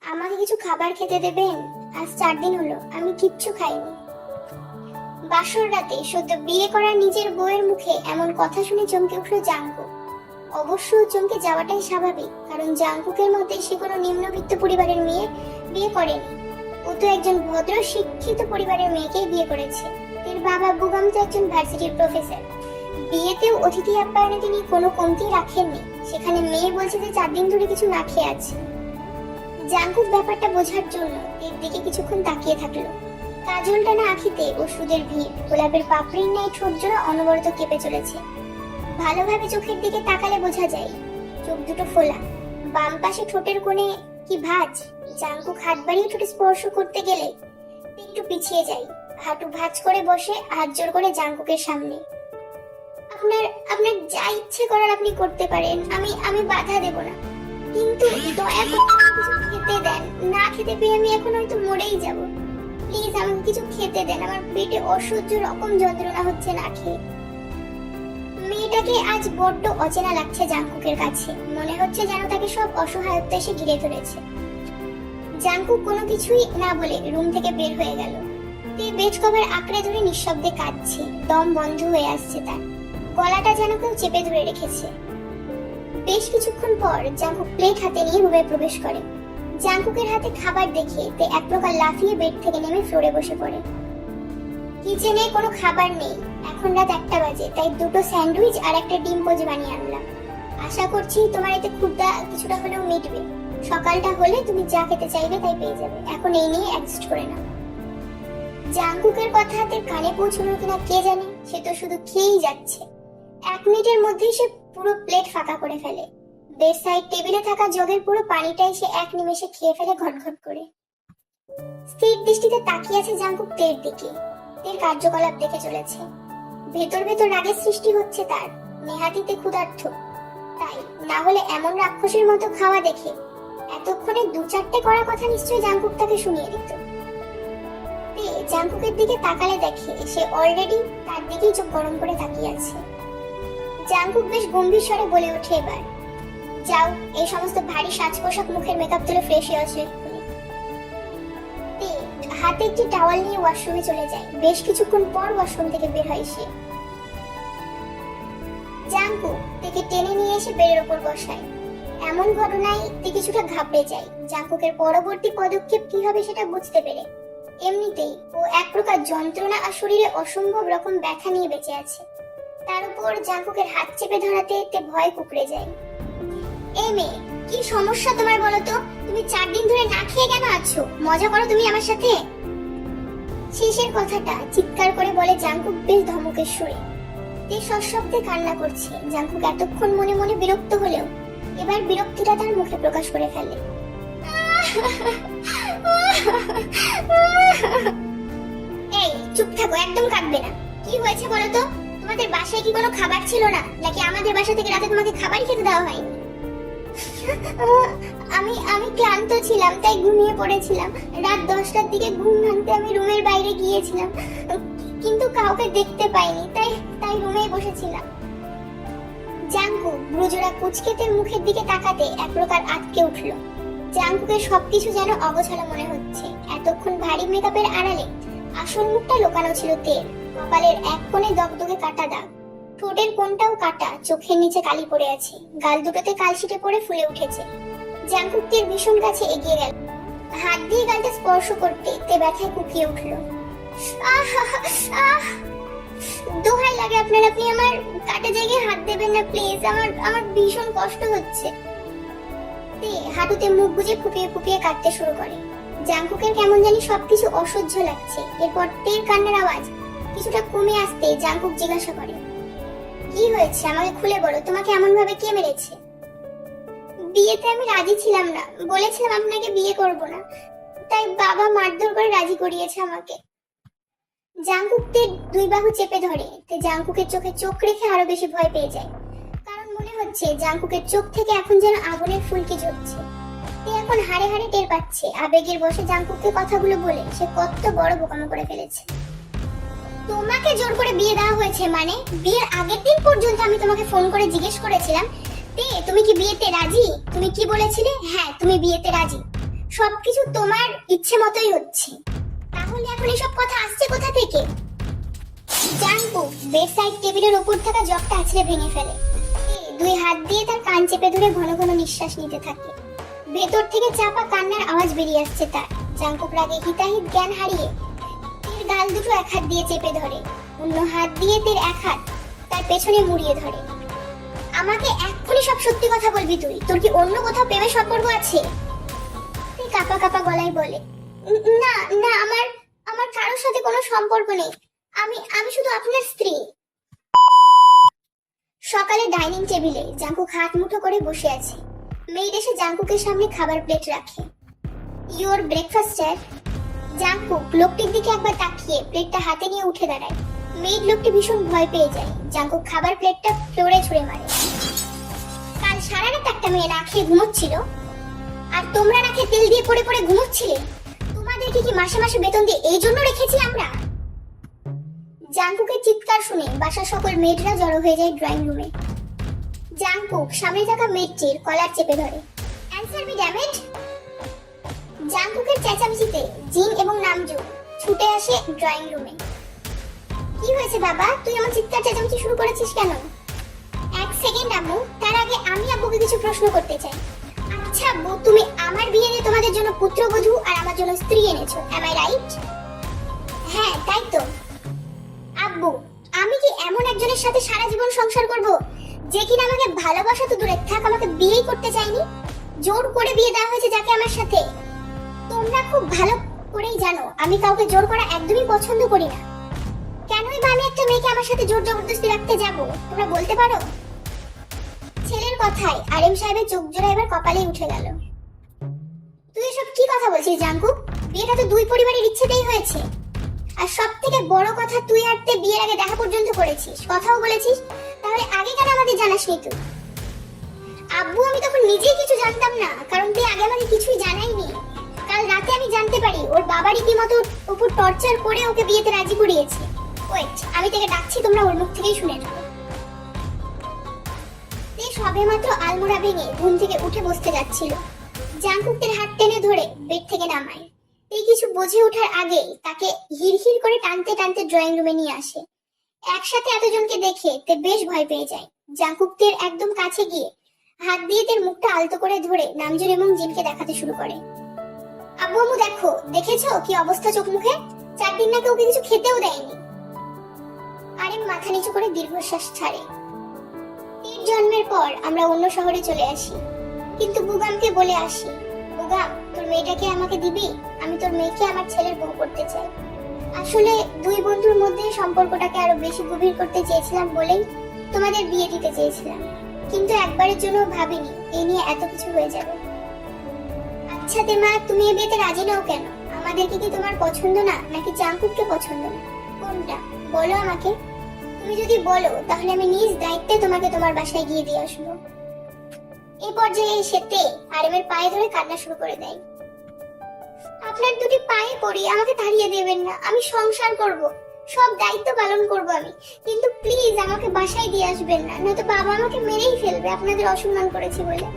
আমাকে কিছু খাবার খেতে দেবেন? আজ 4 দিন হলো আমি কিচ্ছু খাইনি। বাসর রাতে সদ্য বিয়ে করা নিজের বউয়ের মুখে এমন কথা শুনে চমকে উঠল জাঙ্কু। অবশ্য চমকে যাওয়াটাই স্বাভাবিক, কারণ জাঙ্কুকের মতে সে কোনো নিম্নবিত্ত পরিবারের মেয়ে বিয়ে করেনি। ও তো একজন ভদ্র শিক্ষিত পরিবারের মেয়েকেই বিয়ে করেছে। এর বাবা বুগাম তো একজন ভার্সিটির প্রফেসর। বিয়েতেও অতিথি আপ্যায়নে তিনি কোনো কমতি রাখেননি, সেখানে মেয়ে বলছে যে 4 দিন ধরে কিছু না খেয়ে আছে। জাঙ্কুক ব্যাপারটা বোঝার জন্য এর দিকে কিছুক্ষণ তাকিয়ে থাকলো। কাজল টানা আঁখিতে ওষুধের ভিড়, গোলাপের পাপড়ির ন্যায় ঠোঁট জোড়া অনবরত কেঁপে চলেছে। ভালোভাবে চোখের দিকে তাকালে বোঝা যায় চোখ দুটো ফোলা, বাম পাশে ঠোঁটের কোণে কি ভাঁজ। জাঙ্কুক হাত বাড়িয়ে ঠোঁটে স্পর্শ করতে গেলে একটু পিছিয়ে যায়, হাঁটু ভাঁজ করে বসে হাত জোর করে জাঙ্কুকের সামনে। আপনার আপনার যা ইচ্ছে করার আপনি করতে পারেন, আমি বাধা দেব না, কিন্তু দয়া করে কিছু খেতে দেন। না খেতে পেয়ে আমি এখন হয়তো মরেই যাব। প্লিজ আমাকে কিছু খেতে দেন, আমার পেটে অসহ্য রকম যন্ত্রণা হচ্ছে না খেয়ে। মেয়েটাকে আজ বড্ড অচেনা লাগছে জাঙ্কুকের কাছে, মনে হচ্ছে যেন তাকে সব অসহায়ত্ব এসে ঘিরে ধরেছে। জাঙ্কুক কোনো কিছুই না বলে রুম থেকে বের হয়ে গেল। বেড কভার আঁকড়ে ধরে নিঃশব্দে কাঁদছে, দম বন্ধ হয়ে আসছে তার, গলাটা যেন কেউ চেপে ধরে রেখেছে। বেশ কিছুক্ষণ পর জাঙ্কুক প্লেট হাতে নিয়ে রুমে প্রবেশ করে। জাঙ্কুকের হাতে খাবার দেখে তে এক প্রকার লাফিয়ে বেড থেকে নেমে ফ্লোরে বসে পড়ে। কিচেনে কোনো খাবার নেই, এখন রাত 1টা বাজে, তাই 2টো স্যান্ডউইচ আর একটা ডিম পোজি বানিয়ে আনলাম। আশা করছি তোমার এতে ক্ষুধা কিছুটা হলেও মিটবে। সকালটা হলে তুমি যা খেতে চাইবে তাই পেয়ে যাবে, এখন এই নিয়ে অ্যাডজাস্ট করে নাও। জাঙ্কুকের কথা হাতে কানে পৌঁছলো কিনা কে জানে, সে তো শুধু খেয়েই যাচ্ছে। 1 মিনিটের মধ্যেই সে পুরো প্লেট ফাঁকা করে ফেলে। বেড সাইড টেবিলে থাকা জগের পুরো পানিটাই সে 1 নিমেষে খেয়ে ফেলে ঘটঘট করে। স্থির দৃষ্টিতে তাকিয়ে আছে জাঙ্কুক তের দিকে। তের কার্যকলাপ দেখে চলেছে। ভেতর ভেতর রাগের সৃষ্টি হচ্ছে তার, নেহাতিতে ক্ষুধার্ত। তাই না হলে এমন রাক্ষসের মতো খাওয়া দেখে এতক্ষণে 2-4টে করা কথা নিশ্চয়ই জাঙ্কুক তাকে শুনিয়ে দিত। তে জাঙ্কুকের দিকে তাকালে দেখে সে অলরেডি তার দিকেই চোখ গরম করে তাকিয়ে আছে। জাঙ্কুক বেশ গম্ভীর স্বরে বলে ওঠে, এবার যাও, এই সমস্ত ভারী সাজ পোশাক মুখের মেকআপ তুলে ফ্রেশ হয়ে আসে। হাতে একটি টাওয়াল নিয়ে ওয়াশরুমে চলে যায়। বেশ কিছুক্ষণ পর ওয়াশরুম থেকে বের হয় সে। জাঙ্কুক তাকে টেনে নিয়ে এসে বেডের উপর বসায়। এমন ঘটনায় তে কিছুটা ঘাবড়ে যায়। জাঙ্কুকের পরবর্তী পদক্ষেপ কি হবে সেটা বুঝতে পেরে। এমনিতেই ও এক প্রকার যন্ত্রণা আর শরীরে অসম্ভব রকম ব্যথা নিয়ে বেঁচে আছে, তার উপর জাঙ্কুকের হাত চেপে ধরাতে তে ভয় কুকড়ে যায়। এই মেয়ে, কি সমস্যা তোমার বলো তো? তুমি 4 দিন ধরে না খেয়ে কেন আছো? মজা করো তুমি আমার সাথে? শেষের কথাটা চিৎকার করে বলে জাঙ্কুক বেশ ধমকের সুরে। তে সশব্দে কান্না করছে। জাঙ্কুক এতক্ষণ মনে মনে বিরক্ত হলেও এবার বিরক্তিটা তার মুখে প্রকাশ করে ফেলে। এই চুপ থাকো, একদম কাঁদবে না। কি হয়েছে বলো তো? তোমাদের বাসায় কি কোনো খাবার ছিল না, নাকি আমাদের বাসা থেকে রাতে তোমাকে খাবারই খেতে দেওয়া হয়নি? আমি ক্লান্ত ছিলাম তাই ঘুমিয়ে পড়েছিলাম। রাত 10টার দিকে ঘুম ভাঙতে আমি রুমের বাইরে গিয়েছিলাম, কিন্তু কাউকে দেখতে পাইনি, তাই রুমেই বসেছিলাম। জাঙ্কুক ব্রুজোড়া কুচকেতে মুখের দিকে তাকাতে এক প্রকার আটকে উঠল। জাঙ্কুকের সবকিছু যেন অগোছালো মনে হচ্ছে। এতক্ষণ ভারী মেকআপের আড়ালে আসল মুখটা লুকানো ছিল তেল। কপালের এক কোণে দগদগে কাটা দাগ, ঠোঁটের কোণটাও কাটা, চোখের নিচে কালি পড়ে আছে, গাল দুটোতে কালশিটে পড়ে ফুলে উঠেছে। জাঙ্কুক তের ভীষণ কাছে এগিয়ে গেল। হাত দিয়ে গালটা স্পর্শ করতে তে ব্যথায় কুকিয়ে উঠল। দোহাই লাগে আপনার, আপনি আমার কাটা জায়গায় হাত দেবেন না প্লিজ, আমার ভীষণ কষ্ট হচ্ছে। তে হাঁটুতে মুখ গুজে ফুপিয়ে ফুপিয়ে কাঁদতে শুরু করে। জাঙ্কুকের কেমন জানি সবকিছু অসহ্য লাগছে। এরপর তের কান্নার আওয়াজ কিছুটা কমে আসতে জাঙ্কুক জিজ্ঞাসা করে, কি হয়েছে? আমাকে খুলে বলো, তোমাকে এমন ভাবে কে মেরেছে? বিয়েতে আমি রাজি ছিলাম না, বলেছিলাম আপনাকে বিয়ে করব না, তাই বাবা মারধর করে রাজি করিয়েছে আমাকে। জাঙ্কুক তে 2 বাহু চেপে ধরে। তে জাঙ্কুকের চোখে চোখ রেখে আরো বেশি ভয় পেয়ে যায়, কারণ মনে হচ্ছে জাঙ্কুকের চোখ থেকে এখন যেন আগুনের ফুলকি ঝরছে। তে এখন হাড়ে হাড়ে টের পাচ্ছে আবেগের বশে জাঙ্কুককে কথাগুলো বলে সে কত বড় বোকামো করে ফেলেছে। তোমাকে জোর করে বিয়ে দেওয়া হয়েছে মানে? বিয়ের আগের দিন পর্যন্ত আমি তোমাকে ফোন করে জিজ্ঞেস করেছিলাম তে তুমি কি বিয়েতে রাজি? তুমি কি বলেছিলে? হ্যাঁ তুমি বিয়েতে রাজি। সবকিছু তোমার ইচ্ছে মতোই হচ্ছে। তাহলে এখন এসব কথা আসছে কোথা থেকে? জানবো বেড সাইড টেবিলের উপর থাকা জগটা আছড়ে ভেঙে ফেলে। দুই হাত দিয়ে তার কান চেপে ধরে ঘন ঘন নিঃশ্বাস নিতে থাকে। ভেতর থেকে চাপা কান্নার আওয়াজ বেরিয়ে আসছে তার। জাঙ্কুক রাগে হিতাহিত জ্ঞান হারিয়ে তের গাল দুটো এক হাত দিয়ে চেপে ধরে, অন্য হাত দিয়ে তের এক হাত তার পেছনে মুড়িয়ে ধরে। আমাকে এক্ষুনি সব সত্যি কথা বলবি তুই। তোর কি অন্য কোথাও প্রেমের সম্পর্ক আছে? তুই কাপা কাপা গলায় বলে, না না, আমার আমার কারোর সাথে কোনো সম্পর্ক নেই। আমি আমি শুধু আপনার স্ত্রী। সকালে ডাইনিং টেবিলে জাঙ্কুক হাত মুঠো করে বসে আছে। মেয়েড এসে জাঙ্কুকের সামনে খাবার প্লেট রাখে। Your breakfast sir. জাঙ্কুক লোকটির দিকে একবার তাকিয়ে প্লেটটা হাতে নিয়ে উঠে দাঁড়ায়। মেয়েড লোকটি ভীষণ ভয় পেয়ে যায়। জাঙ্কুক খাবার প্লেটটা ফ্লোরে ছুঁড়ে মারে। কাল সারা রাত একটা মেয়ে না খেয়ে ঘুমোচ্ছিল, আর তোমরা না খেয়ে তেল দিয়ে পড়ে পড়ে ঘুমোচ্ছিলে। তোমাদেরকে কি মাসে মাসে বেতন দিয়ে এই জন্য রেখেছি আমরা? জাঙ্কুকের চিৎকার শুনে বাসার সকল মেয়েরা জড়ো হয়ে যায় ড্রয়িং রুমে। জাঙ্কুক সামনে থাকা মেয়েটির কলার চেপে ধরে। Answer me damage. জাঙ্কুকের চেঁচামেচিতে জিন এবং নামজু ছুটে আসে ড্রয়িং রুমে। কি হয়েছে বাবা, তুই আমার চিৎকার চেঁচামেচি শুরু করেছিস কেন? এক সেকেন্ড আম্মু, তার আগে আমি আব্বুকে কিছু প্রশ্ন করতে চাই। আচ্ছা আব্বু, তুমি আমার বিয়েতে তোমাদের জন্য পুত্রবধূ আর আমার জন্য স্ত্রী এনেছো, এম আই রাইট? হ্যাঁ তাই তো। আব্বু, আমি কি এমন একজনের সাথে সারা জীবন সংসার করব যে কিনা আমাকে ভালোবাসা তো দূরে থাক, আমাকে বিয়েই করতে চাইনি? জোর করে বিয়ে দেওয়া হয়েছে যাকে আমার সাথে। তোমরা খুব ভালো করেই জানো আমি কাউকে জোর করা একদমই পছন্দ করি না। কেনই বা আমি একটা মেয়েকে আমার সাথে জোর জবরদস্তি রাখতে যাব, তোমরা বলতে পারো? ছেলের কথায় আরেম সাহেবের চোখ জোড়া এবার কপালেই উঠে গেল। তুই এসব কি কথা বলছিস জাঙ্কুক? বিয়েটা তো দুই পরিবারের ইচ্ছেতেই হয়েছে। আর সব থেকে বড় কথা, তুই আর তে বিয়ের আগে দেখা পর্যন্ত করেছিস, কথাও বলেছিস। তাহলে আগে কেন আমাদের জানাসনি তুই? আব্বু, আমি তখন নিজেই কিছু জানতাম না, কারণ তুই আগে আমাকে কিছুই জানাইনি। কাল রাতে আমি জানতে পারি ওর বাবা রীতিমতো উপর টর্চার করে ওকে বিয়েতে রাজি করিয়েছে। ওয়েট, আমি তাকে ডাকছি, তোমরা ওর মুখ থেকেই শুনে নাও। তে সবেমাত্র আলমোড়া ভেঙে ঘুম থেকে উঠে বসতে যাচ্ছিল। জাঙ্কুকের হাত টেনে ধরে বেড থেকে নামায়। এই কিছু বুঝে ওঠার আগেই তাকে হিড়হিড় করে টানতে টানতে ড্রয়িং রুমে নিয়ে আসে। একসাথে এতজনকে দেখে তে বেশ ভয় পেয়ে যায়। জাঙ্কুক তের একদম কাছে গিয়ে হাত দিয়ে তের মুখটা আলতো করে ধরে নামজুর এবং জিনকে দেখাতে শুরু করে। আব্বু আম্মু দেখো, দেখেছো কি অবস্থা চোখ মুখে? 4 দিন নাকি ওকে কিছু খেতেও দেয়নি। আরেম মাথা নিচু করে দীর্ঘশ্বাস ছাড়ে। তীর জন্মের পর আমরা অন্য শহরে চলে আসি, কিন্তু বুগামকে বলে আসি, বুগাম তোর মেয়েটাকে আমাকে দিবি? আমি তোর মেয়েকে আমার ছেলের বউ করতে চাই। আসলে দুই বন্ধুর মধ্যে সম্পর্কটাকে আরো বেশি গভীর করতে চেয়েছিলাম বলেই তোমাদের বিয়ে দিতে চেয়েছিলাম, কিন্তু একবারের জন্য ভাবিনি এই নিয়ে এত কিছু হয়ে যাবে। আচ্ছা তেমা, তুমি এই বিয়েতে রাজি নও কেন? আমাদেরকে কি তোমার পছন্দ না, নাকি জাঙ্কুককে পছন্দ না? কোনটা বলো আমাকে। তুমি যদি বলো তাহলে আমি নিজ দায়িত্বে তোমাকে তোমার বাসায় গিয়ে দিয়ে আসবো। এই পর্যায়ে এসে তে আরেমের পায়ে ধরে কান্না শুরু করে দেয়। আপনার দুটি পায়ে পড়ি, আমাকে তাড়িয়ে দেবেন না। আমি সংসার করব, সব দায়িত্ব পালন করব আমি, কিন্তু প্লিজ আমাকে বাসায় দিয়ে আসবেন না, নয়তো বাবা আমাকে মেরেই ফেলবে আপনাদের অসম্মান করেছি বলে।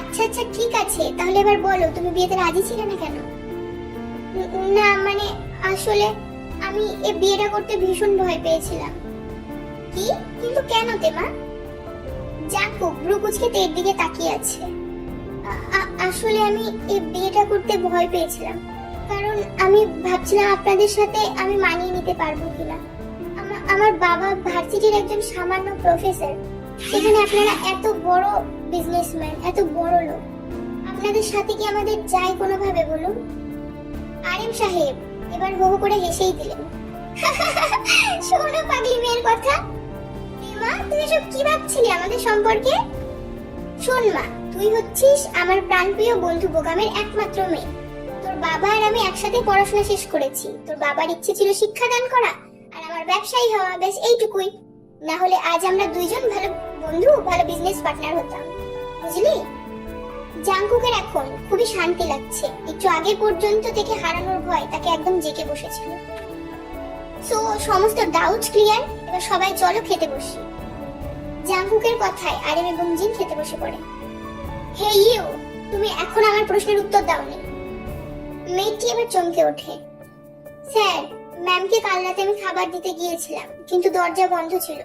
আচ্ছা আচ্ছা ঠিক আছে, তাহলে এবার বলো তুমি বিয়েতে রাজি ছিলে না কেন? না মানে আসলে আমি এই বিয়েটা করতে ভীষণ ভয় পেয়েছিলাম। কি? কিন্তু কেন তেমা? জাঙ্কুক ব্রু কুঁচকে তের দিকে তাকিয়ে আছে। আসলে আমি এই বিয়েটা করতে ভয় পেয়েছিলাম, কারণ আমি ভাবছিলাম আপনাদের সাথে আমি মানিয়ে নিতে পারবো কিনা। আমার বাবা ভার্সিটির একজন সামান্য প্রফেসর, সেখানে আপনারা এত বড় বিজনেসম্যান, এত বড় লোক, আপনাদের সাথে কি আমাদের যায় কোনোভাবে বলুন? আরেম সাহেব এবার হো হো করে হেসেই দিলেন। শোনো পাগলি মেয়ের কথা। মা, তুই এসব কি ভাবছিলি আমাদের সম্পর্কে? শোন মা, তুই হচ্ছিস আমার প্রাণপ্রিয় বন্ধু বোগামের একমাত্র মেয়ে। তোর বাবা আর আমি একসাথে পড়াশোনা শেষ করেছি। তোর বাবার ইচ্ছে ছিল শিক্ষাদান করা, আর আমার ব্যবসায়ী হওয়া, ব্যাস এইটুকুই। না হলে আজ আমরা দুইজন ভালো বন্ধু, ভালো বিজনেস পার্টনার হতাম, বুঝলি? জাঙ্কুকের এখন খুবই শান্তি লাগছে। একটু আগে পর্যন্ত থেকে হারানোর ভয় তাকে একদম জেগে বসেছিল। সো সমস্ত ডাউট ক্লিয়ার, এবার সবাই চলো খেতে বসি। জাঙ্কুকের কথায় আরেম এবং জিন খেতে বসে পড়ে। হে ইউ, তুমি এখন আমার প্রশ্নের উত্তর দাওনি। মেয়েটি এবার চমকে ওঠে। স্যার, ম্যামকে কাল রাতে আমি খাবার দিতে গিয়েছিলাম, কিন্তু দরজা বন্ধ ছিল,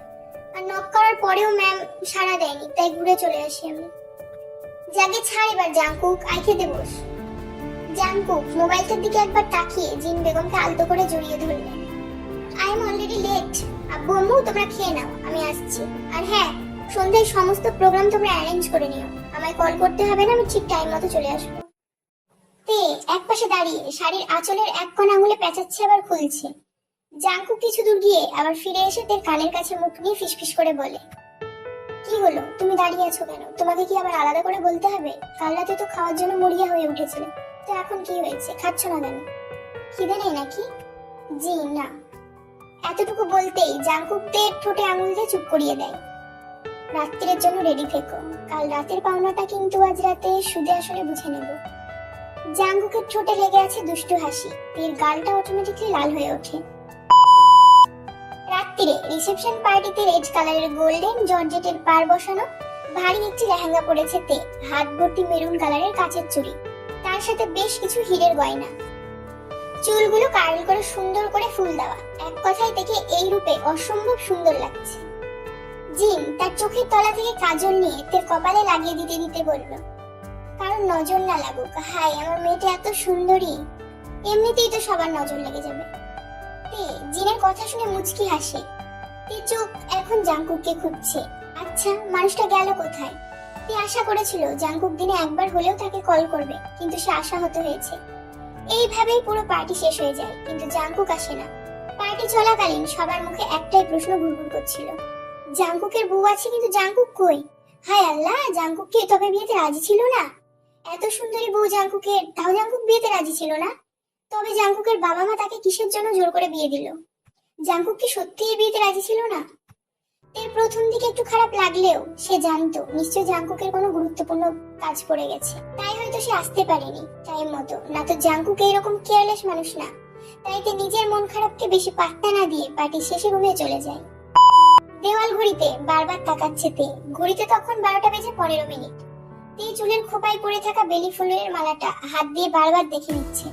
আর নক করার পরেও ম্যাম সাড়া দেয়নি, তাই ঘুরে চলে আসি আমি। যাকে ছাড় এবার জাংকুক, আই খেতে বস। জাংকুক মোবাইলটার দিকে একবার তাকিয়ে জিন বেগমকে আলতো করে জড়িয়ে ধরলেন। I am already late. আব্বু আম্মু তোমরা খেয়ে নাও, আমি আসছি। আর হ্যাঁ, সন্ধ্যায় সমস্ত প্রোগ্রাম তোমরা অ্যারেঞ্জ করে নিও, আমায় কল করতে হবে না, আমি ঠিক টাইম মতো চলে আসবো। তে এক পাশে দাঁড়িয়ে শাড়ির আঁচলের এক কোণ আঙুলে পেঁচাচ্ছে আবার খুলছে। জাংকুক কিছু দূর গিয়ে আবার ফিরে এসে তার কানের কাছে মুখ নিয়ে ফিসফিস করে বলে, কি হলো, তুমি দাঁড়িয়ে আছো কেন? তোমাকে কি আবার আলাদা করে বলতে হবে? কাল রাতে তো খাওয়ার জন্য মরিয়া হয়ে উঠেছিলে, তো এখন কি হয়েছে, খাচ্ছ না কেন? খিদে নেই নাকি? জি না। এতটুকু বলতেই জাংকুক তের ঠোঁটে আঙুল দিয়ে চুপ করিয়ে দেয়। রাত্রির জন্য রেডি থেকো, কাল রাতের পাওনাটা কিন্তু আজ রাতে সুদে আসলে বুঝে নেব। জাংকুকের ঠোঁটে লেগে আছে দুষ্টু হাসি, এর গালটা অটোমেটিকলি লাল হয়ে ওঠে। রাত্রিরে রিসেপশন পার্টিতে রেড কালারের গোল্ডেন জর্জেটের পার বসানো ভারী একটি লেহেঙ্গা পরেছে তে, হাত ভর্তি মেরুন কালারের কাচের চুড়ি, তার সাথে বেশ কিছু হীরের গয়না। চুলগুলো কার্ল করে সুন্দর করে ফুল দেওয়া, এক কথায় থেকে এই রূপে অসম্ভব সুন্দর লাগছে। জিন তার চোখের তলা থেকে কাজল নিয়ে তের কপালে লাগিয়ে দিতে দিতে বলল, কারণ নজর না লাগুক। হাই, আমার মেয়েটা এত সুন্দরী, এমনিতেই তো সবার নজর লেগে যাবে। তে জিনের কথা শুনে মুচকি হাসে। তে চোখ এখন জাংকুককে খুঁজছে। আচ্ছা, মানুষটা গেল কোথায়? তে আশা করেছিল জাংকুক দিনে একবার হলেও তাকে কল করবে, কিন্তু সে আশাহত হয়েছে। এইভাবেই পুরো পার্টি শেষ হয়ে যায়, কিন্তু জাংকুক আসে না। পার্টি চলাকালীন সবার মুখে একটাই প্রশ্ন ঘুরঘুর করছিল, জাংকুকের বউ আছে কিন্তু জাংকুক কই? হায় আল্লাহ, জাংকুক কি তবে বিয়েতে রাজি ছিল না? এত সুন্দরী বউ জাংকুকের, তাও জাংকুক বিয়েতে রাজি ছিল না? তবে জাংকুকের বাবা মা তাকে কিসের জন্য জোর করে বিয়ে দিল? জাংকুক কি সত্যিই বিয়েতে রাজি ছিল না? এর প্রথম দিকে একটু খারাপ লাগলেও সে জানতো নিশ্চয় জাংকুকের কোনো গুরুত্বপূর্ণ কাজ পড়ে গেছে, তাই হয়তো সে আসতে পারেনি টাইম মতো। না তো জাংকুক এরকম কেয়ারলেস মানুষ না। তাই তে নিজের মন খারাপকে বেশি পাত্তা না দিয়ে পার্টি শেষে রুমে চলে যায়। দেওয়াল ঘড়িতে বারবার তাকাচ্ছে তে, ঘড়িতে তখন 12:15। তে চুলের খোপায় পড়ে থাকা বেলি ফুলের মালাটা হাত দিয়ে বারবার দেখে নিচ্ছে।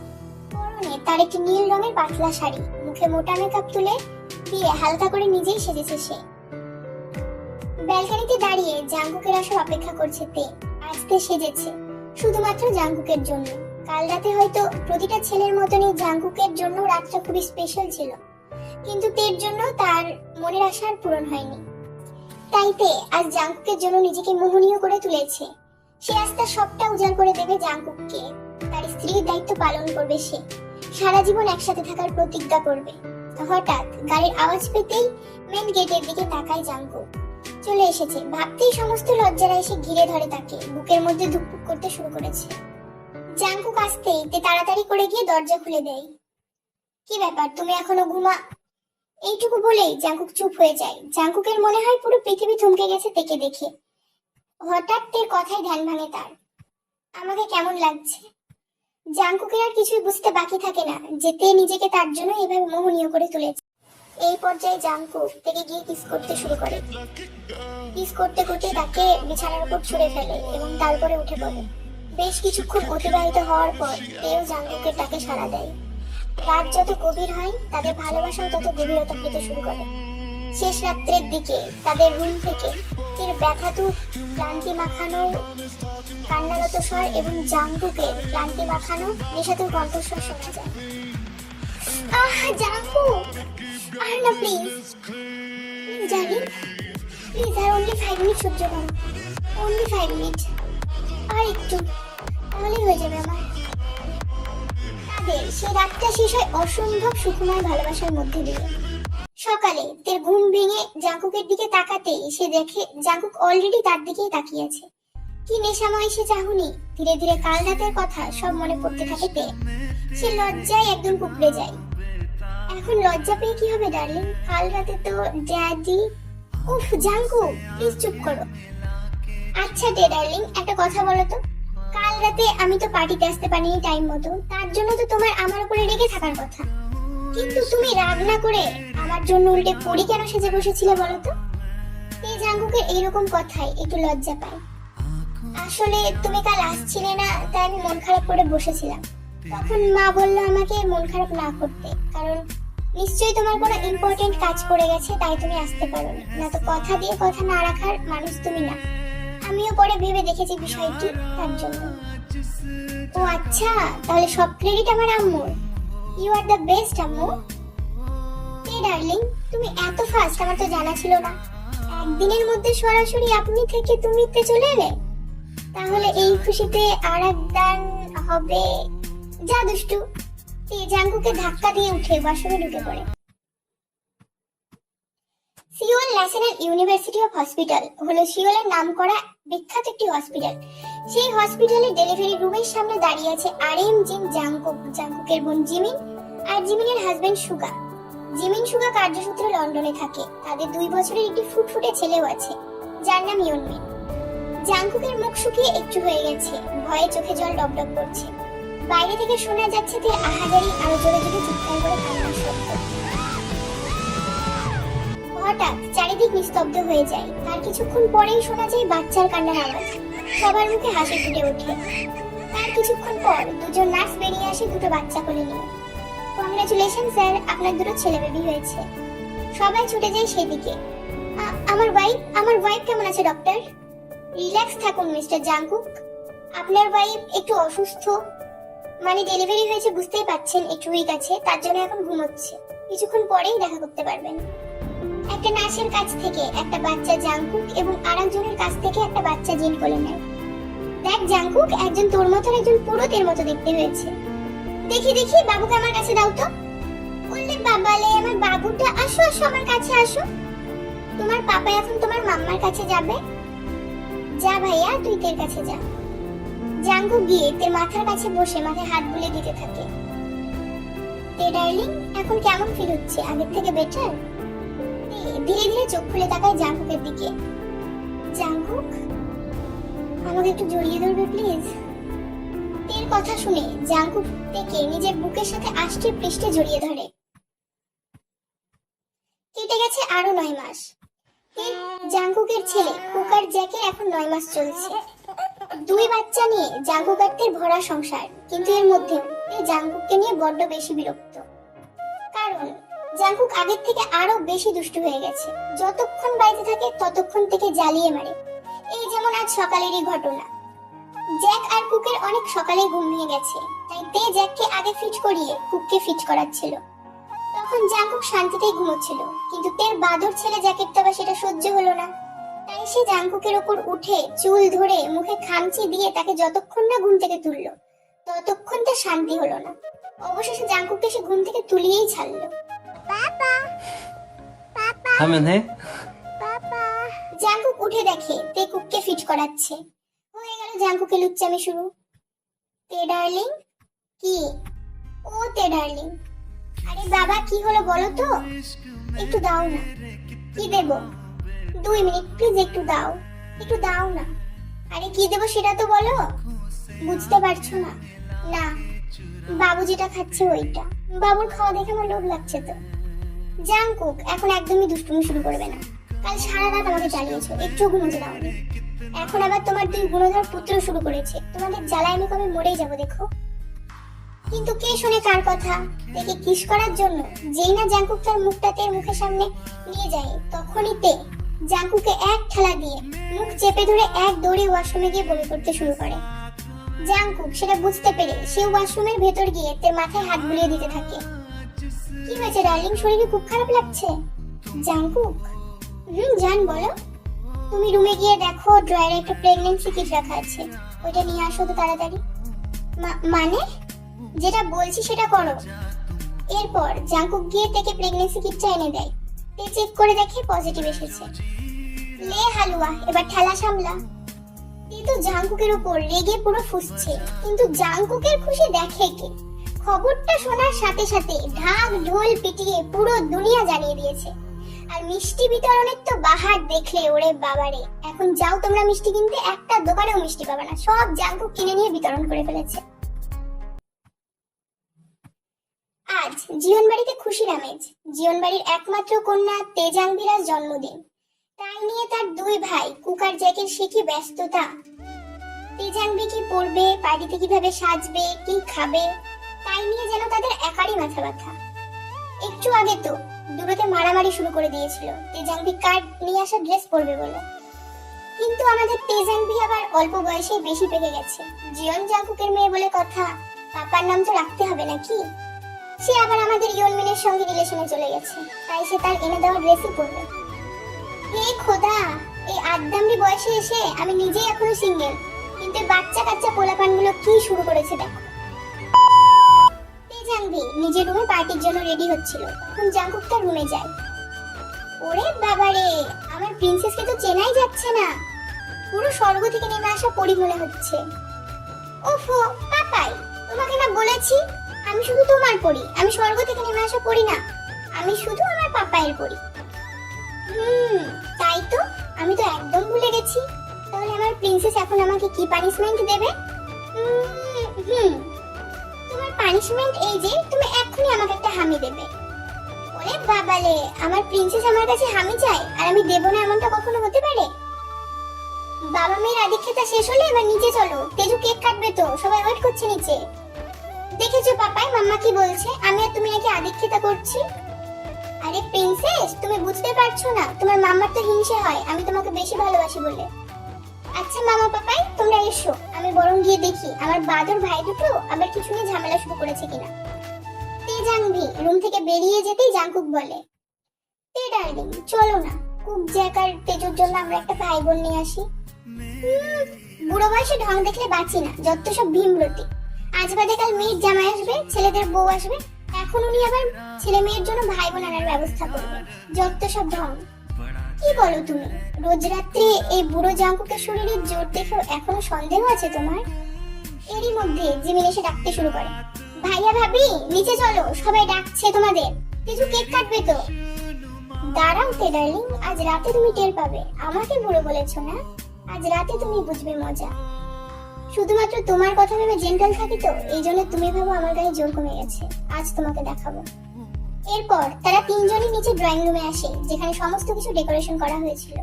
পরনে তার একটি নীল রঙের পাতলা শাড়ি, মুখে মোটা মেকআপ তুলে দিয়ে হালকা করে নিজেই সেজেছে সে। ব্যালকনিতে দাঁড়িয়ে জাংকুকের আসার অপেক্ষা করছে তে। আজ তে সেজেছে শুধুমাত্র জাংকুকের জন্য। কাল রাতে হয়তো প্রতিটা ছেলের মতনই জাংকুকের জন্য রাতটা খুবই স্পেশাল ছিল, কিন্তু তের জন্য তার মনের আশা আর পূরণ হয়নি। তাই তে আজ জাংকুকের জন্য নিজেকে মোহনীয় করে তুলেছে। সে আজ তার সবটা উজাড় করে দেবে জাংকুককে। তার স্ত্রীর দায়িত্ব পালন করবে সে, সারা জীবন একসাথে থাকার প্রতিজ্ঞা করবে। হঠাৎ গাড়ির আওয়াজ পেতেই মেন গেটের দিকে তাকায় জাংকুক। চলে এসেছে ভাবতেই সমস্ত লজ্জারা এসে ঘিরে ধরে তাকে, বুকের মধ্যে ধুকপুক করতে শুরু করেছে। জাংকুক আসতেই তে তাড়াতাড়ি করে গিয়ে দরজা খুলে দেয়। কি ব্যাপার, তুমি এখনো ঘুমা? এইটুকু বলেই জাংকুক চুপ হয়ে যায়। জাংকুকের মনে হয় পুরো পৃথিবী থমকে গেছে তেকে দেখে। হঠাৎ তের কথায় ধ্যান ভাঙে তার। আমাকে কেমন লাগছে? জাংকুকের আর কিছুই বুঝতে বাকি থাকে না যে তে নিজেকে তার জন্য এভাবে মোহনীয় করে তুলেছে। এই পর্যায়ে জাংকুক থেকে গিয়ে কিস করতে শুরু করে। কিস করতে করতে তাকে বিছানার উপর ছুঁড়ে ফেলে এবং তারপরে উঠে পড়ে। বেশ কিছুক্ষণ অতিবাহিত হওয়ার পর তেও জাংকুকের ডাকে সাড়া দেয়। রাত যত গভীর হয় তাদের ভালোবাসাও তত গভীরতা পেতে শুরু করে। শেষ রাত্রের দিকে তাদের রুম থেকে তের ব্যথাতুর ক্লান্তি মাখানো কান্নারত স্বর এবং জাংকুকের ক্লান্তি মাখানো নেশাতুর কণ্ঠস্বর শোনা যায়। আহ জাংকুক, আর না প্লিজ, জানি প্লিজ, আর অনলি 5 মিনিট সহ্য করো, অনলি 5 মিনিট, আর একটু, তাহলেই হয়ে যাবে আমার। তাদের সেই রাতটা শেষ হয় অসম্ভব সুখময় ভালোবাসার মধ্যে দিয়ে। সকালে তের ঘুম ভেঙে জাংকুকের দিকে তাকাতেই সে দেখে জাংকুক অলরেডি তার দিকেই তাকিয়ে আছে। কি নেশাময় সে চাহনি! ধীরে ধীরে কাল রাতের কথা সব মনে পড়তে থাকে তে। সে লজ্জায় একদম কুকড়ে যায়। এখন লজ্জা পেয়ে কি হবে ডার্লিং? কাল রাতে তো ড্যাডি। উফ জাংকুক, প্লিজ চুপ করো। আচ্ছা তে ডার্লিং, একটা কথা বলো তো, কাল রাতে আমি তো পার্টিতে আসতে পারিনি টাইম মতো, তার জন্য তো তোমার আমার উপরে রেগে থাকার কথা, কিন্তু তুমি রাগ না করে আমার জন্য উল্টে পড়ি কেন সেজে বসেছিলে বলো তো? এই জাংকুকের এইরকম কথাই একটু লজ্জা পায়। আসলে তুমি কাল আসছিলে না, তাই আমি মন খারাপ করে বসেছিলাম। তখন মা বললো আমাকে মন খারাপ না করতে, কারণ নিশ্চয়ই তোমার কোনো ইম্পর্টেন্ট কাজ পড়ে গেছে, তাই তুমি আসতে পারোনি। না তো কথা দিয়ে কথা না রাখার মানুষ তুমি না। আমিও পরে ভেবে দেখেছি বিষয়টি, তার জন্য। ও আচ্ছা, তাহলে সব ক্রেডিট আমার আম্মুর। ইউ আর দ্য বেস্ট আম্মু। এই ডার্লিং, তুমি এত ফাস্ট, আমার তো জানা ছিল না। একদিনের মধ্যে সরাসরি আপনি থেকে তুমিতে চলে এলে। তাহলে এই খুশিতে আর এক দান হবে। যা দুষ্টু। জাঙ্কুকে ধাক্কা দিয়ে উঠে ওয়াশরুমে ঢুকে পড়ে। Seoul national university of hospital হলো সিওলের নামকরা বিখ্যাত একটি হসপিটাল। সেই হসপিটালের ডেলিভারি রুমের সামনে দাঁড়িয়ে আছে আরএম জিন জাংকুক, জাংকুকের বোন জিমিন আর জিমিনের হাজবেন্ড সুগা। জিমিন সুগা কার্যসূত্রে লন্ডনে থাকে। তাদের 2 বছরের একটি ফুটফুটে ছেলেও আছে, যার নাম ইয়নমিন। জাংকুকের মুখ শুকিয়ে একটু হয়ে গেছে, ভয়ে চোখে জল ডবডব করছে। বাইরে থেকে শোনা যাচ্ছে তার আহাজারি আরো জোরে জোরে চিৎকার করে কান্নার শব্দ। হঠাৎ চারিদিক নিস্তব্ধ হয়ে যায়। তার কিছুক্ষণ পরেই শোনা যায় বাচ্চার কান্নার আওয়াজ। সবার মুখে হাসি ফুটে ওঠে। তার কিছুক্ষণ পর দুজন নার্স বেরিয়ে আসে দুটো বাচ্চা কোলে নিয়ে। কংগ্রাচুলেশন স্যার, আপনার দুটো ছেলে বেবি হয়েছে। সবাই ছুটে যায় সেদিকে। আমার ওয়াইফ কেমন আছে ডক্টর? রিল্যাক্স থাকুন মিস্টার জাংকুক, আপনার ওয়াইফ একটু অসুস্থ, মানে ডেলিভারি হয়েছে বুঝতেই পাচ্ছেন, একটু উইক আছে, তার জন্য এখন ঘুমোচ্ছে। কিছুক্ষণ পরেই দেখা করতে পারবেন। একটা নার্সের কাছ থেকে একটা বাচ্চা জাংকুক এবং আরেকজনের কাছ থেকে একটা বাচ্চা জিন কোলে নেয়। দেখ জাংকুক, একজন তোর মতো একজন পুরোতের মতো দেখতে হয়েছে। দেখি দেখি, বাবুকে আমার কাছে দাও তো। বললে বাবালে, আমার বাবুটা, আসো আসো আমার কাছে আসো। তোমার পাপা এখন তোমার মাম্মার কাছে যাবে। যা ভাইয়া, তুই তের কাছে যা। জাংকুক গিয়ে তের মাথার কাছে বসে মাথায় হাত বুলিয়ে দিতে থাকে। তে ডার্লিং, এখন কেমন ফিল হচ্ছে? আগের থেকে বেটার? ধীরে ধীরে চোখ খুলে তাকায় জাংকুকের দিকে। জাংকুক, আমাকে একটু জড়িয়ে ধরবে প্লিজ? তের কথা শুনে জাংকুক তেকে নিজের বুকের সাথে আষ্টে পৃষ্ঠে জড়িয়ে ধরে। কেটে গেছে আরো 9 মাস। জাংকুকের ছেলে কুকার জ্যাকের এখন 9 মাস চলছে। 2 বাচ্চা নিয়ে জাংকুক আর তের ভরা সংসার, কিন্তু এর মধ্যে জাংকুককে নিয়ে বড্ড বেশি বিরক্ত। কারণ জাংকুক আগের থেকে আরো বেশি দুষ্টু হয়ে গেছে। যতক্ষণ বাড়িতে থাকে ততক্ষণ থেকে জ্বালিয়ে মারে। এই যেমন আজ সকালেরই ঘটনা। জ্যাক আর কুকের অনেক সকালে ঘুম ভেঙে গেছে, তাই তে জ্যাককে আগে ফিট করিয়ে কুককে ফিট করাচ্ছিল। তখন জাংকুক শান্তিতেই ঘুমোচ্ছিল, কিন্তু তের বাদর ছেলে জ্যাকের তো সেটা সহ্য হলো না। তাই সে জাংকুকের ওপর উঠে চুল ধরে মুখে খামচি দিয়ে তাকে যতক্ষণ না ঘুম থেকে তুললো ততক্ষণ তার শান্তি হলো না। অবশেষে জাংকুককে সে ঘুম থেকে তুলিয়েই ছাড়লো। পাপা পাপা পাপা। জাংকুক উঠে দেখে তে কুককে ফিট করাচ্ছে। হয়ে গেল জাংকুকে লুচ্চামি শুরু। তে ডার্লিং, কি? ও তে ডার্লিং, আরে বাবা কি হলো বলো তো, একটু দাও না। কি দেব? 2 মিনিট প্লিজ, একটু দাও, একটু দাও না। আরে কি দেব সেটা তো বলো। বুঝতে পারছো না? না, বাবু যেটা খাচ্ছে ওইটা। বাবুর খাওয়া দেখে আমার লোভ লাগছে তো। জাংকুক, এখন একদমই দুষ্টুমি শুরু করবে না। কাল সারা রাত আমাকে জ্বালিয়েছো, একটু ঘুমোতে দাওনি। এখন আবার তোমার 2 গুণধর পুত্র শুরু করেছে। তোমাদের জ্বালায় আমি কবে মরেই যাবো দেখো। কিন্তু কে শুনে কার কথা? দেখে কিস করার জন্য যেই না জাংকুক তার মুখটা তের মুখের সামনে নিয়ে যায়, তখনই তে জাংকুকে এক ঠেলা দিয়ে মুখ চেপে ধরে এক দৌড়ে ওয়াশরুমে গিয়ে বমি করতে শুরু করে। জাংকুক সেটা বুঝতে পেরে সে ওয়াশরুমের ভেতর গিয়ে তের মাথায় হাত বুলিয়ে দিতে থাকে। কি হয়েছে ডার্লিং, শরীরে খুব খারাপ লাগছে? জাংকুক, জান বলো। তুমি রুমে গিয়ে দেখো ড্রয়ারে একটা প্রেগন্যান্সি কিট রাখা আছে, ওইটা নিয়ে আসো তো তাড়াতাড়ি। মানে? যেটা বলছি সেটা করো। এরপর জাংকুক গিয়ে থেকে প্রেগন্যান্সি কিটটা এনে দেয়। তে চেক করে দেখে পজিটিভ এসেছে। লে হালুয়া, এবার ঠেলা সামলা। কিন্তু জাংকুকের উপর রেগে পুরো ফুঁসছে, কিন্তু জাংকুকের খুশি দেখে কে? খবরটা শোনার সাথে সাথে ঢাক ঢোল পিটিয়ে পুরো দুনিয়া জানিয়ে দিয়েছে। আর মিষ্টি বিতরণের তো বাহার দেখলে ওরে বাবারে। এখন যাও তোমরা মিষ্টি কিনতে, একটা দোকানেও মিষ্টি পাবে না, সব জাংকুক কিনে নিয়ে বিতরণ করে ফেলেছে। আজ জীবনবাড়িতে খুশির আমেজ। জীবনবাড়ির একমাত্র কন্যা তেজাংভিরার জন্মদিন, তাই নিয়ে তার 2 ভাই কুকার জ্যাকের সে কি ব্যস্ততা। তেজাংবি কি পরবে, পার্টিতে কিভাবে সাজবে, কি খাবে, তাই নিয়ে যেন তাদের একারই মাথা ব্যথা। একটু আগে তো দূরতে মারামারি শুরু করে দিয়েছিল তেজাংবি কার্ড নিয়ে আসা ড্রেস পরবে বলে। কিন্তু আমাদের তেজাংবি আবার অল্প বয়সে বেশি পেকে গেছে। জিয়ন জাংকুকের মেয়ে বলে কথা, পাপার নাম তো রাখতে হবে নাকি। সে আবার আমাদের ইয়নমিনের সঙ্গে রিলেশনে চলে গেছে, তাই সে তার এনে দেওয়া ড্রেসই পরবে। হে খোদা, এই আদ্দামড়ি বয়সে এসে আমি নিজেই এখনো সিঙ্গেল, কিন্তু বাচ্চা কাচ্চা পোলাপানগুলো কি শুরু করেছে দেখো। তেজাংবি নিজের রুমে পার্টির জন্য রেডি হচ্ছিল, তখন জাংকুক তার রুমে যায়। ওরে বাবারে, আমার প্রিন্সেসকে তো চেনাই যাচ্ছে না, পুরো স্বর্গ থেকে নেমে আসা পরি মনে হচ্ছে। ওফো পাপাই, তোমাকে না বলেছি আমি শুধু তোমার পরি, আমি স্বর্গ থেকে নেমে আসা পরি না, আমি শুধু আমার পাপায়ের পরি। তাই তো, আমি তো একদম ভুলে গেছি। তাহলে আমার প্রিন্সেস এখন আমাকে কি পানিশমেন্ট দেবে? তোমার পানিশমেন্ট এই যে তুমি এখনই আমাকে একটা হামি দেবে। ওরে বাবালে, আমার প্রিন্সেস আমার কাছে হামি চাই আর আমি দেব না, এমনটা কখনো হতে পারে? বাবা মেয়ের আদিক্ষেতা শেষ হলে এবার নিচে চলো, তেজু কেক কাটবে তো, সবাই ওয়েট করছে নিচে। দেখেছো পাপাই মাম্মা কি বলছে, আমি আর তুমি নাকি আদিক্ষেতা করছি। আরে প্রিন্সেস, তুমি বুঝতে পারছো না, তোমার মাম্মার তো হিংসে হয় আমি তোমাকে বেশি ভালোবাসি বলে। আচ্ছা মামা পাপাই তোমরা এসো, আমি বরং গিয়ে দেখি আমার বাদর ভাই দুটো আবার কিছু নিয়ে ঝামেলা শুরু করেছে কিনা। তেজাংবি রুম থেকে বেরিয়ে যেতেই জাংকুক বলে, তে ডার্লিং চলো না, কুক জ্যাক আর তেজুর জন্য আমরা একটা ভাই বোন নিয়ে আসি। বুড়ো বয়সে ঢং দেখলে বাঁচি না, যত সব ভীমরতি। আজ বাদে কাল মেয়ের জামাই আসবে, ছেলেদের বউ আসবে, এখন উনি আবার ছেলে মেয়ের জন্য ভাই বোন আনার ব্যবস্থা করবে, যত সব ঢং। কি বলো তুমি? রোজ রাত্রে এই বুড়ো জাংকুকের শরীরের জোর দেখেও এখনো সন্দেহ আছে তোমার? এরই মধ্যে জিমিন এসে ডাকতে শুরু করে, ভাইয়া ভাবি নিচে চলো, সবাই ডাকছে তোমাদের, কিছু কেক কাটবে তো। দাঁড়াও তে ডার্লিং, আজ রাতে তুমি টের পাবে, আমাকে বুড়ো বলেছো না, আজ রাতে তুমি বুঝবে মজা। শুধুমাত্র তোমার কথা ভেবে জেন্টাল থাকি তো, এই জন্য তুমি ভাবো আমার গায়ে জোর কমে গেছে, আজ তোমাকে দেখাবো। এরপর তারা তিনজনই নিচে ড্রয়িং রুমে আসে, যেখানে সমস্ত কিছু ডেকোরেশন করা হয়েছিল।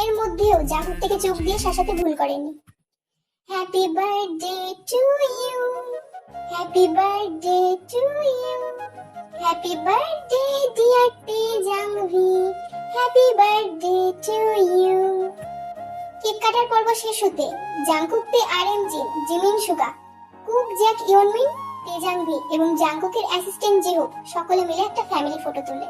এর মধ্যেও জাংকুক থেকে চোখ দিয়ে শাসাতে ভুল করেনি। Happy birthday to you, happy birthday to you, happy birthday dear তেজাংবি, happy birthday to you. Cake কাটার পর্ব শেষ হতে জাংকুক তে আরএমজি, জিমিন সুগা, কুক জ্যাক ইয়নমিন, তেজাংবি এবং জাংকুকের অ্যাসিস্ট্যান্ট জিহু সকলে মিলে একটা ফ্যামিলি ফটো তোলে।